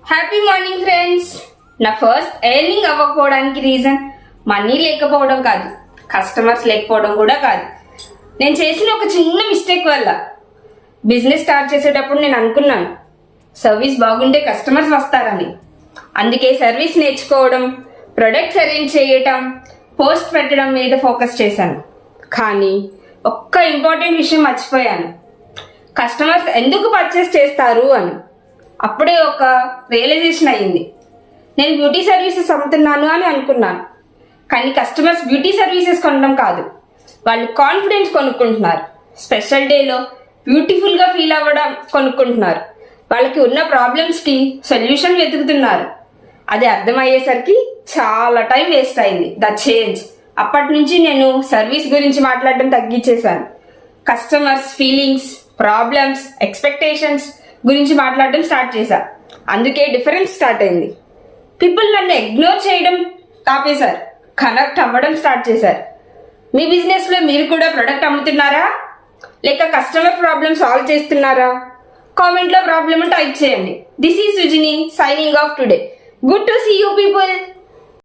Happy morning friends. నా first earning అవ్వకపోవడానికి reason money లేకపోవడం కాదు, కస్టమర్స్ లేకపోవడం కూడా కాదు. నేను చేసిన ఒక చిన్న మిస్టేక్ వల్ల బిజినెస్ స్టార్ట్ చేసేటప్పుడు నేను అనుకున్నాను సర్వీస్ బాగుంటే కస్టమర్స్ వస్తారని. అందుకే సర్వీస్ నేర్చుకోవడం, ప్రొడక్ట్స్ అరేంజ్ చేయటం, పోస్ట్ పెట్టడం మీద ఫోకస్ చేశాను. కానీ ఒక్క ఇంపార్టెంట్ విషయం మర్చిపోయాను, కస్టమర్స్ ఎందుకు పర్చేస్ చేస్తారు అని. అప్పుడే ఒక రియలైజేషన్ అయ్యింది. నేను బ్యూటీ సర్వీసెస్ అమ్ముతున్నాను అని అనుకున్నాను, కానీ కస్టమర్స్ బ్యూటీ సర్వీసెస్ కొనడం కాదు, వాళ్ళు కాన్ఫిడెన్స్ కొనుక్కుంటున్నారు. స్పెషల్ డేలో బ్యూటిఫుల్గా ఫీల్ అవ్వడం కొనుక్కుంటున్నారు. వాళ్ళకి ఉన్న ప్రాబ్లమ్స్కి సొల్యూషన్ వెతుకుతున్నారు. అది అర్థమయ్యేసరికి చాలా టైం వేస్ట్ అయింది. The change. అప్పటి నుంచి నేను సర్వీస్ గురించి మాట్లాడడం తగ్గించేశాను. కస్టమర్స్ ఫీలింగ్స్, ప్రాబ్లమ్స్, ఎక్స్పెక్టేషన్స్ గురించి మాట్లాడడం స్టార్ట్ చేశా. అందుకే డిఫరెన్స్ స్టార్ట్ అయింది. పీపుల్ నన్ను ఇగ్నోర్ చేయడం ఆపేశారు, కనెక్ట్ అవ్వడం స్టార్ట్ చేశారు. మీ బిజినెస్లో మీరు కూడా ప్రొడక్ట్ అమ్ముతున్నారా, లేక కస్టమర్ ప్రాబ్లమ్ సాల్వ్ చేస్తున్నారా? కామెంట్లో ప్రాబ్లమ్ టైప్ చేయండి. This is Sujini signing off today. Good to see you people.